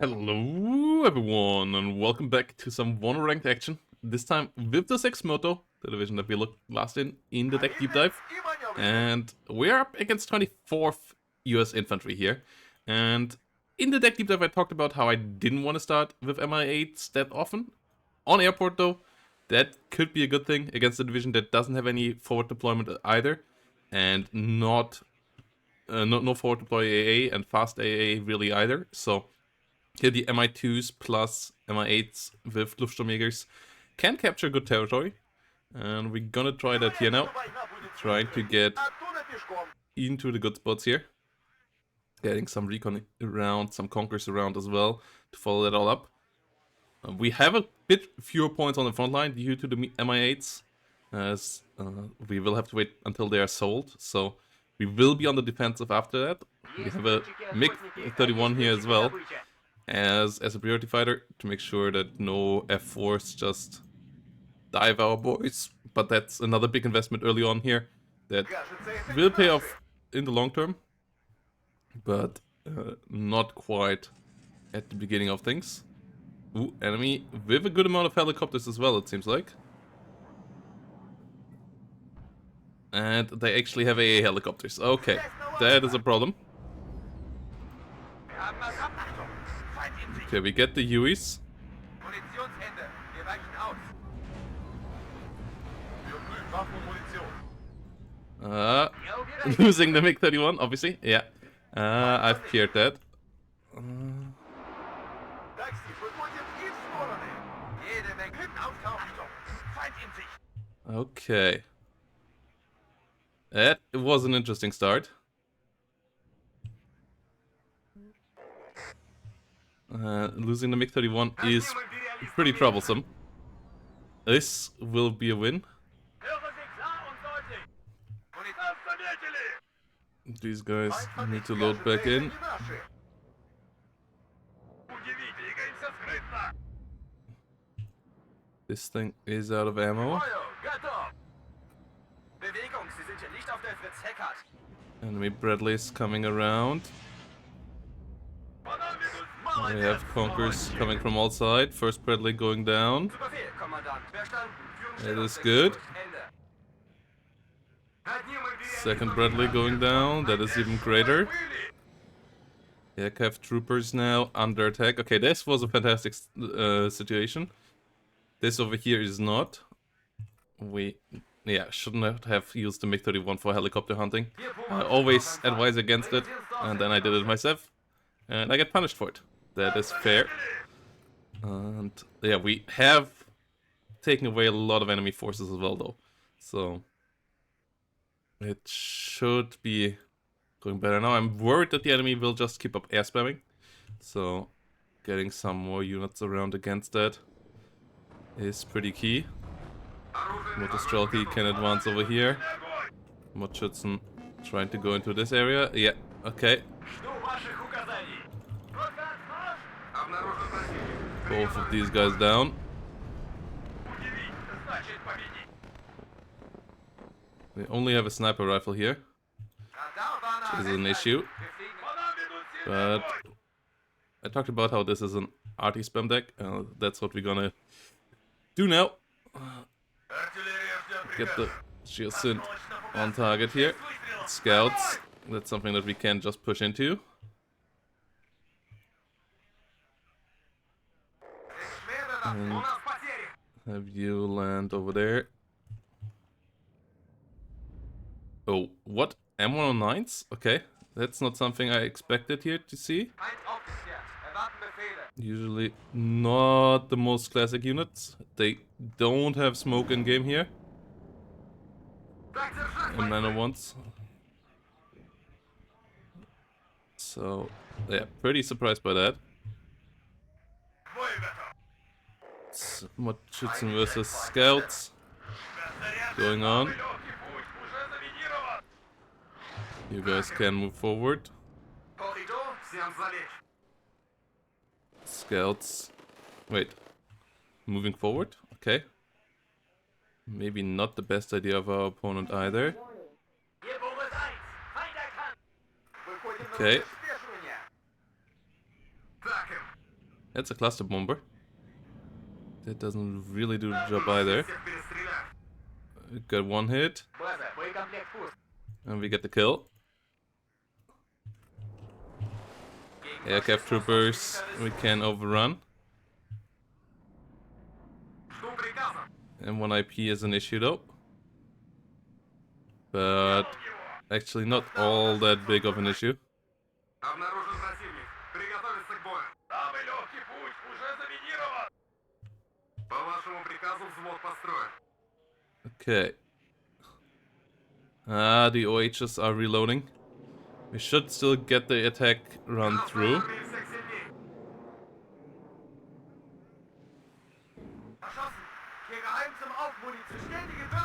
Hello everyone and welcome back to some one ranked action. This time with the 6 Moto, the division that we looked last in the deck deep dive. And we're up against 24th US Infantry here. And in the deck deep dive I talked about how I didn't want to start with MI8s that often. On airport though, that could be a good thing against a division that doesn't have any forward deployment either. And no forward deploy AA and fast AA really either. So here the MI2s plus MI8s with Luftsturmjägers can capture good territory. And we're gonna try that here now. Trying to get into the good spots here. Getting some recon around, some conquers around as well to follow that all up. We have a bit fewer points on the front line due to the MI8s. As we will have to wait until they are sold. So we will be on the defensive after that. We have a MiG-31 here as well. As a priority fighter to make sure that no F4s just dive our boys. But that's another big investment early on here that will pay off in the long term, but not quite at the beginning of things. Ooh, enemy with a good amount of helicopters as well, it seems like. And they actually have AA helicopters. Okay, that is a problem. Okay, we get the Hueys. Losing the MiG-31, obviously. Yeah. I've cleared that. Okay. That was an interesting start. Losing the MiG-31 is pretty troublesome. This will be a win. These guys need to load back in. This thing is out of ammo. Enemy Bradley's coming around. We have Conkers coming from all sides. First Bradley going down. That is good. Second Bradley going down. That is even greater. Yeah, Cav troopers now under attack. Okay, this was a fantastic situation. This over here is not. We, shouldn't have used the MiG-31 for helicopter hunting. I always advise against it, and then I did it myself. And I get punished for it. That is fair. And yeah, we have taken away a lot of enemy forces as well though. So it should be going better now. I'm worried that the enemy will just keep up air spamming. So getting some more units around against that is pretty key. Motostrelki can advance over here. Motschützen trying to go into this area. Yeah, okay. Both of these guys down. We only have a sniper rifle here, which is an issue. But I talked about how this is an RT spam deck. That's what we're gonna do now. Get the shield synth on target here. Scouts, that's something that we can't just push into. And have you land over there. Oh, what? M109s? Okay, that's not something I expected here to see. Usually not the most classic units. They don't have smoke in game here. And nano ones. So, yeah, pretty surprised by that. Motschützen versus Scouts going on. You guys can move forward. Scouts. Wait. Moving forward? Okay. Maybe not the best idea of our opponent either. Okay. That's a cluster bomber. That doesn't really do the job either. Got one hit. And we get the kill. Aircraft troopers we can overrun. And 1 IP is an issue though. But actually not all that big of an issue. Okay. The OHs are reloading. We should still get the attack run through.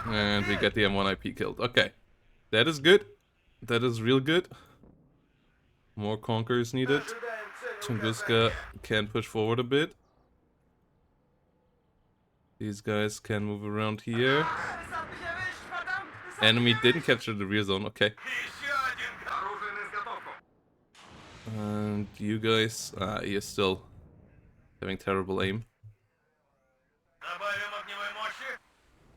And we get the M1 IP killed. Okay. That is good. That is real good. More conquerors needed. Tunguska can push forward a bit. These guys can move around here. Enemy didn't capture the rear zone. Okay. And you guys, you're still having terrible aim.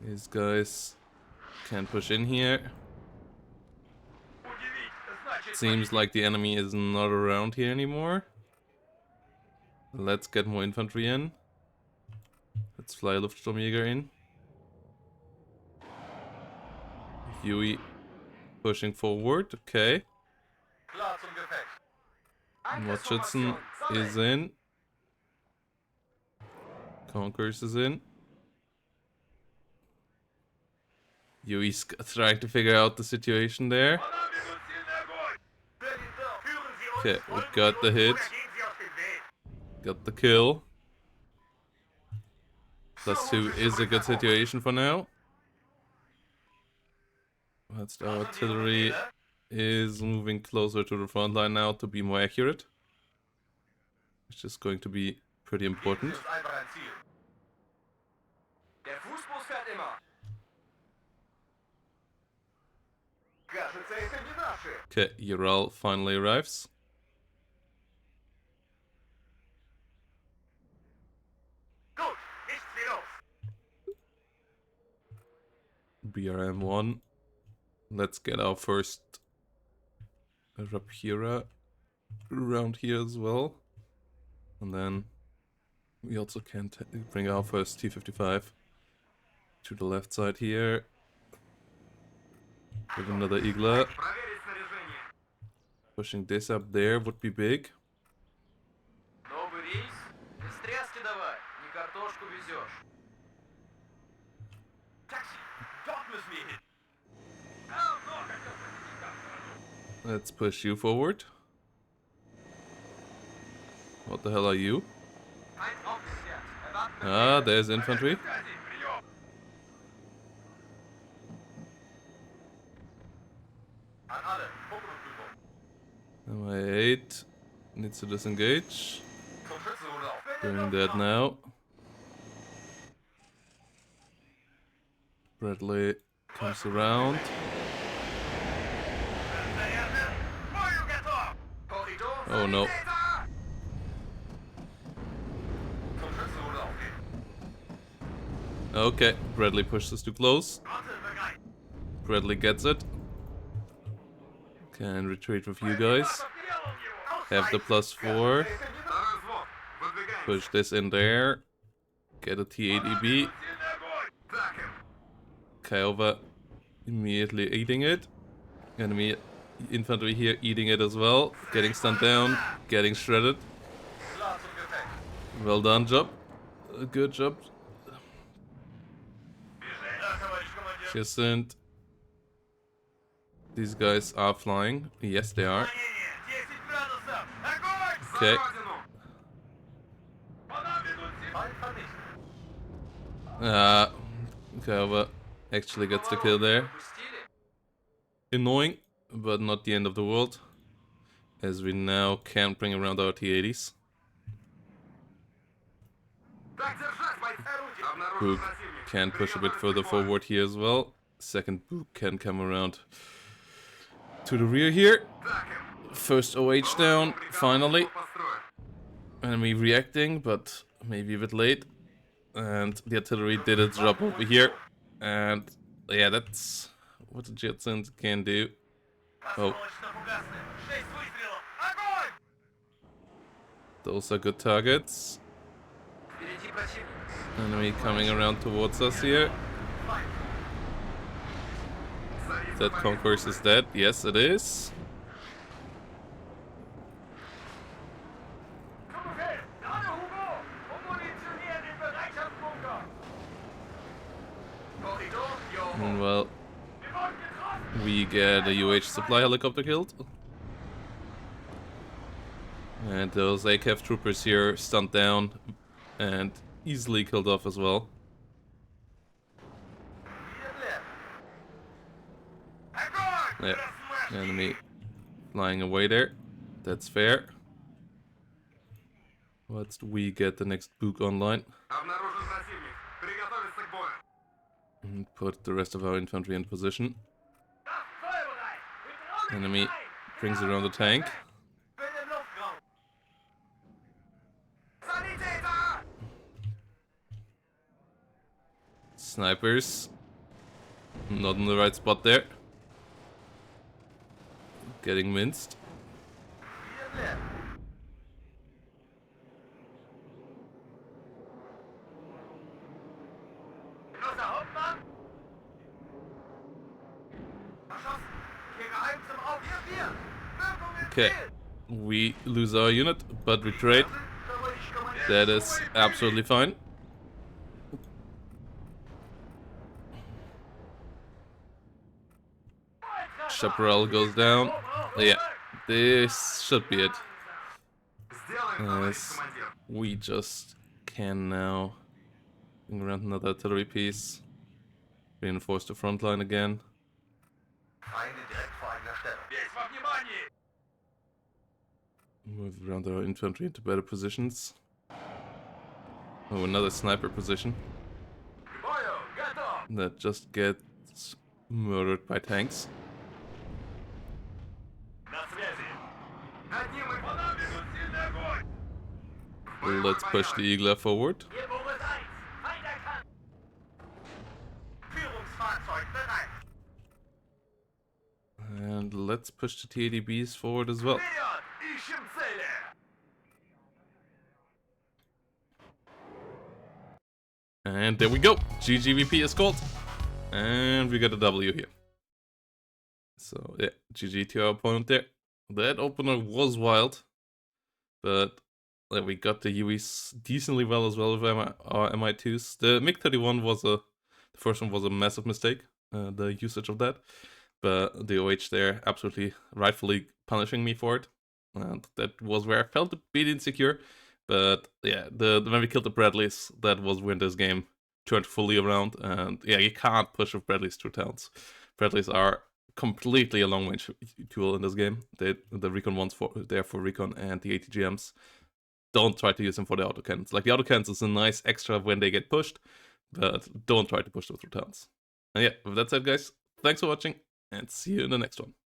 These guys can push in here. Seems like the enemy is not around here anymore. Let's get more infantry in. Let's fly a Luftsturmjäger in. Huey pushing forward, okay. Mordschützen is in. Conquerors is in. Huey's trying to figure out the situation there. Okay, we got the hit. Got the kill. +2 is a good situation for now. That's the artillery is moving closer to the front line now to be more accurate. Which is going to be pretty important. Okay, Ural finally arrives. BRM1. Let's get our first Rapira around here as well. And then we also can bring our first T-55 to the left side here. With another Igla. Pushing this up there would be big. Let's push you forward. What the hell are you? Ah, there's infantry. MI8 needs to disengage. Doing that now. Bradley comes around. Oh no. Okay, Bradley pushes too close. Bradley gets it. Can retreat with you guys. Have the +4. Push this in there. Get a T-80B. Kiowa immediately eating it. Enemy infantry here eating it as well. Getting stunned down. Getting shredded. Well done, job. Good job. Just these guys are flying. Yes, they are. Okay. Kiowa actually gets the kill there. Annoying, but not the end of the world. As we now can bring around our T-80s. Book can push a bit further forward here as well. Second Book can come around to the rear here. First OH down, finally. enemy reacting, but maybe a bit late. And the artillery did its job over here. And yeah, that's what the Jetsons can do. Oh. Those are good targets. Enemy coming around towards us here. That Concourse is dead. Yes, it is. Well, we get a UH supply helicopter killed. And those ACAF troopers here stunned down and easily killed off as well. Yeah, enemy flying away there. That's fair. Let's we get the next book online. And put the rest of our infantry in position. Enemy brings around the tank. Snipers. Not in the right spot there. Getting minced. Okay, we lose our unit, but we trade. That is absolutely fine. Chaparral goes down. Yeah, this should be it. Yes, we just can now bring around another artillery piece. Reinforce the front line again. Move around our infantry into better positions. Oh, another sniper position. That just gets murdered by tanks. Let's push the Eagler forward. And let's push the TADBs forward as well. And there we go. GGVP is called. And we got a W here. So yeah, GG to our opponent there. That opener was wild. But we got the UEs decently well as well with our Mi-2s. The MiG-31 was the first one was a massive mistake, the usage of that. But the OH there absolutely rightfully punishing me for it. And that was where I felt a bit insecure. But yeah, when we killed the Bradleys, that was when this game turned fully around. And yeah, you can't push with Bradleys through towns. Bradleys are completely a long-range tool in this game. The recon ones there for recon, and the ATGMs. Don't try to use them for the autocannons. Like, the autocannons is a nice extra when they get pushed, but don't try to push them through towns. And yeah, with that said, guys, thanks for watching, and see you in the next one.